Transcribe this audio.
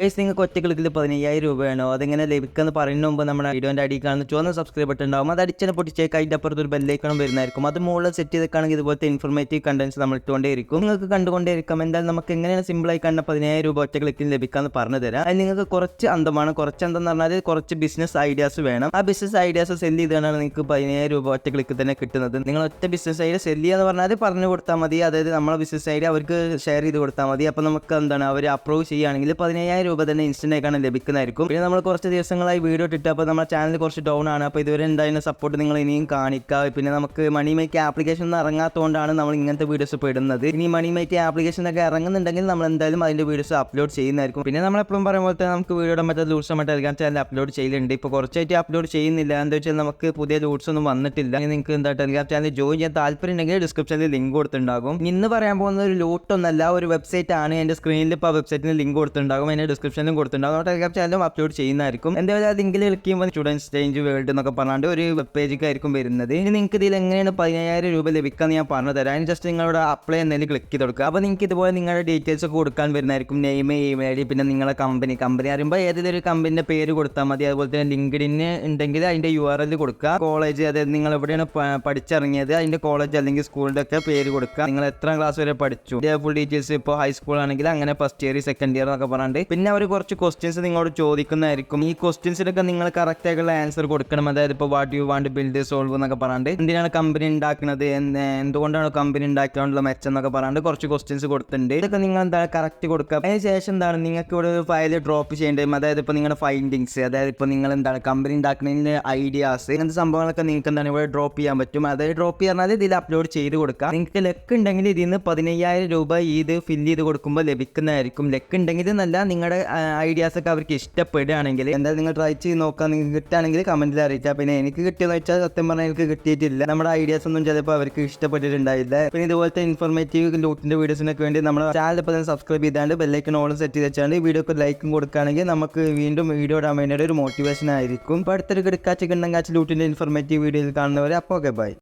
Guys നിങ്ങൾക്ക് ഒറ്റ ക്ലിക്കിൽ 15,000 രൂപയാണോ അതെങ്ങനെ ലഭിക്കുമെന്ന് പറയുന്ന മുമ്പ് നമ്മുടെ വീഡിയോൻ്റെ അടിയിൽ കാണുന്ന ചുവന്ന സബ്സ്ക്രൈബ് ബട്ടൺ ഉണ്ടാവും. അത് അടിച്ചതിനെ പൊട്ടിച്ചേക്ക് അതിൻ്റെ അപ്പുറത്ത് ഒരു ബെല്ലൈക്കണം വരുന്നതായിരിക്കും. അത് മുകളിൽ സെറ്റ് ചെയ്തൊക്കെയാണെങ്കിൽ ഇതുപോലത്തെ ഇൻഫോർമേറ്റീവ് കണ്ടൻസ് നമ്മൾ ഇട്ടുകൊണ്ടേയിരിക്കും. നിങ്ങൾക്ക് കണ്ടുകൊണ്ടേയിരിക്കും. എന്തായാലും നമുക്ക് എങ്ങനെയാണ് സിമ്പിളായി കണ്ട 15,000 രൂപ ഒറ്റ ക്ലിക്കിൽ ലഭിക്കാമെന്ന് പറഞ്ഞു തരാം. അതിൽ നിങ്ങൾക്ക് കുറച്ച് അന്തമാണ്. കുറച്ച് അന്തം എന്ന് പറഞ്ഞാൽ കുറച്ച് ബിസിനസ് ഐഡിയാസ് വേണം. ആ ബിസിനസ് ഐഡിയാസ് സെല്ല് ചെയ്താണ് നിങ്ങൾക്ക് 15,000 രൂപ ഒറ്റ ക്ലിക്കിൽ തന്നെ കിട്ടുന്നത്. നിങ്ങൾ ഒറ്റ ബിസിനസ് ഐഡിയ സെല്ല് ചെയ്യുക എന്ന് പറഞ്ഞാൽ പറഞ്ഞു കൊടുത്താൽ മതി. അതായത് നമ്മളെ ബിസിനസ് ഐഡിയ അവർക്ക് ഷെയർ ചെയ്ത് കൊടുത്താൽ മതി. അപ്പോൾ നമുക്ക് എന്താണ് അവർ അപ്രൂവ് ചെയ്യുകയാണെങ്കിൽ 15,000 രൂപ തന്നെ ഇൻസ്റ്റൻ്റ് ലഭിക്കുന്നതായിരിക്കും. പിന്നെ നമ്മൾ കുറച്ച് ദിവസങ്ങളായി വീഡിയോ ഇട്ടിട്ട് അപ്പോൾ നമ്മുടെ ചാനൽ കുറച്ച് ഡൗൺ ആണ്. അപ്പോൾ ഇതുവരെ എന്തായാലും സപ്പോർട്ട് നിങ്ങൾ ഇനിയും കാണിക്കുക. പിന്നെ നമുക്ക് മണി മേക്ക് ആപ്ലിക്കേഷൻ ഒന്നും ഇറങ്ങാത്തതുകൊണ്ടാണ് നമ്മൾ ഇങ്ങനത്തെ വീഡിയോസ് ഇപ്പോൾ ഇടുന്നത്. ഇനി മണി മേക്ക് ആപ്ലിക്കേഷൻ ഒക്കെ ഇറങ്ങുന്നുണ്ടെങ്കിൽ നമ്മൾ എന്തായാലും അതിൻ്റെ വീഡിയോസ് അപ്ലോഡ് ചെയ്യുന്നതായിരിക്കും. പിന്നെ നമ്മളെപ്പോഴും പറയുമ്പോൾ നമുക്ക് വീഡിയോയുടെ മറ്റേ ലൂട്ട്സ് മറ്റേ ടെലിഗ്രാം ചാനൽ അപ്ലോഡ് ചെയ്യുന്നുണ്ട്. ഇപ്പോൾ കുറച്ചായിട്ട് അപ്ലോഡ് ചെയ്യുന്നില്ല. എന്താ വെച്ചാൽ നമുക്ക് പുതിയ ലൂട്ട്സ് ഒന്നും വന്നിട്ടില്ല. നിങ്ങൾക്ക് എന്താ ടെലിഗ്രാം ചാനൽ ജോയിൻ ചെയ്യാൻ താല്പര്യം ഉണ്ടെങ്കിൽ ഡിസ്ക്രിപ്ഷനിൽ ലിങ്ക് കൊടുത്തിട്ടുണ്ടാകും. ഇന്ന് പറയാൻ പോകുന്ന ഒരു ലൂട്ടൊന്നല്ല, ഒരു വെബ്സൈറ്റ് ആണ്. എൻ്റെ സ്ക്രീനിൽ ഇപ്പോൾ വെബ്സൈറ്റിന് ലിങ്ക് കൊടുത്തിട്ടുണ്ടാകും, എൻ്റെ ഡിസ്ക്രിപ്ഷനിലും കൊടുത്തിട്ടുണ്ടാകും. ടെലിഗ്രാം ചാനലും അപ്ലോഡ് ചെയ്യുന്നതായിരിക്കും. എന്തായാലും ലിങ്കിൽ ക്ലിക്ക് ചെയ്യുമ്പോൾ സ്റ്റുഡൻസ് ചേഞ്ച് വേൾഡ് എന്നൊക്കെ പറഞ്ഞാണ്ട് ഒരു വെബ് പേജിലേക്ക് ആയിരിക്കും വരുന്നത്. ഇനി നിങ്ങൾക്ക് ഇതിൽ എങ്ങനെയാണ് 15,000 രൂപ ലഭിക്കാമെന്ന് ഞാൻ പറഞ്ഞു തരാം. അതിന് ജസ്റ്റ് നിങ്ങളുടെ അപ്ലൈ എന്നതിൽ ക്ലിക്ക് ചെയ്ത് കൊടുക്കുക. അപ്പോൾ നിങ്ങൾക്ക് ഇതുപോലെ നിങ്ങളുടെ ഡീറ്റെയിൽസ് ഒക്കെ കൊടുക്കാൻ വരുന്നതായിരിക്കും. നെയിം, ഇമെയിൽ, പിന്നെ നിങ്ങളുടെ കമ്പനി അറിയുമ്പോൾ ഏതെങ്കിലും ഒരു കമ്പനിൻ്റെ പേര് കൊടുത്താൽ മതി. അതുപോലെ തന്നെ ലിങ്ക്ഡിന് ഉണ്ടെങ്കിൽ അതിൻ്റെ URL കൊടുക്കുക. കോളേജ്, അതായത് നിങ്ങൾ എവിടെയാണ് പഠിച്ചിറങ്ങിയത് അതിൻ്റെ കോളേജ് അല്ലെങ്കിൽ സ്കൂളിൻ്റെ ഒക്കെ പേര് കൊടുക്കുക. നിങ്ങൾ എത്ര ക്ലാസ് വരെ പഠിച്ചു, ഫുൾ ഡീറ്റെയിൽസ്. ഇപ്പോൾ ഹൈസ്കൂൾ ആണെങ്കിൽ അങ്ങനെ ഫസ്റ്റ് ഇയർ, സെക്കൻഡ് ഇയർ എന്നൊക്കെ പറഞ്ഞിട്ട് പിന്നെ അവർ കുറച്ച് ക്വസ്റ്റ്യൻസ് നിങ്ങളോട് ചോദിക്കുന്നതായിരിക്കും. ഈ ക്വസ്റ്റ്യൻസിലൊക്കെ നിങ്ങൾ കറക്റ്റ് ആയിട്ടുള്ള ആൻസർ കൊടുക്കണം. അതായത് ഇപ്പോൾ what you want build solve എന്നൊക്കെ പറഞ്ഞിട്ട് എന്തിനാണ് കമ്പനി ഉണ്ടാക്കുന്നത്, എന്തുകൊണ്ടാണ് കമ്പനി ഉണ്ടാക്കിയുള്ള മെച്ചം എന്നൊക്കെ പറഞ്ഞിട്ട് കുറച്ച് ക്വസ്റ്റ്യൻസ് കൊടുത്തിട്ടുണ്ട്. ഇതൊക്കെ നിങ്ങൾ എന്താണ് കറക്റ്റ് കൊടുക്കുക. അതിന് ശേഷം എന്താണ് നിങ്ങൾക്ക് ഇവിടെ ഒരു ഫയൽ ഡ്രോപ്പ് ചെയ്യേണ്ടത്. അതായത് ഇപ്പോൾ നിങ്ങളുടെ ഫൈൻഡിങ്സ്, അതായത് ഇപ്പോൾ നിങ്ങൾ എന്താണ് കമ്പനി ഉണ്ടാക്കുന്നതിൻ്റെ ഐഡിയാസ്, ഇങ്ങനത്തെ സംഭവങ്ങളൊക്കെ നിങ്ങൾക്ക് എന്താണ് ഇവിടെ ഡ്രോപ്പ് ചെയ്യാൻ പറ്റും. അതായത് ഡ്രോപ്പ് ചെയ്യാൻ ഇതിൽ അപ്ലോഡ് ചെയ്ത് കൊടുക്കുക. നിങ്ങൾക്ക് ലെക്ക് ഉണ്ടെങ്കിൽ ഇതിൽ നിന്ന് 15,000 രൂപ ഇത് ഫില്ല് ചെയ്ത് കൊടുക്കുമ്പോൾ ലഭിക്കുന്നതായിരിക്കും. ലെക്ക് ഉണ്ടെങ്കിൽ എന്നല്ല, നിങ്ങളുടെ ഐഡിയാസ് ഒക്കെ അവർക്ക് ഇഷ്ടപ്പെടുകയാണെങ്കിൽ എന്തായാലും നിങ്ങൾ ട്രൈ ചെയ്ത് നോക്കാം. നിങ്ങൾക്ക് കിട്ടുകയാണെങ്കിൽ കമൻറ്റിൽ അറിയിക്കാം. പിന്നെ എനിക്ക് കിട്ടിയെന്ന് വെച്ചാൽ സത്യം പറഞ്ഞാൽ എനിക്ക് കിട്ടിയിട്ടില്ല. നമ്മുടെ ഐഡിയാസ് ഒന്നും ചിലപ്പോൾ അവർക്ക് ഇഷ്ടപ്പെട്ടിട്ടുണ്ടായില്ല. പിന്നെ ഇതുപോലത്തെ ഇൻഫോർമേറ്റീവ് ലൂട്ടിൻ്റെ വീഡിയോസിനൊക്കെ വേണ്ടി നമ്മുടെ ചാനൽ ഇപ്പോൾ തന്നെ സബ്സ്ക്രൈബ് ചെയ്താണ്ട് ബെല്ലൈക്കൺ ഓൾ സെറ്റ് ചെയ്ത് വെച്ചാണ്ട് വീഡിയോക്ക് ലൈക്കും കൊടുക്കുകയാണെങ്കിൽ നമുക്ക് വീണ്ടും വീഡിയോ ഇടാൻ വേണ്ടിയിട്ട് ഒരു മോട്ടിവേഷൻ ആയിരിക്കും. ഇപ്പോൾ അടുത്തൊരു കിടക്കാച്ച് കിണ്ണങ്കാച്ച് ലൂട്ടിൻ്റെ ഇൻഫോർമേറ്റീവ് വീഡിയോയിൽ കാണുന്നവരെ അപ്പോൾ ഓക്കെ ബൈ.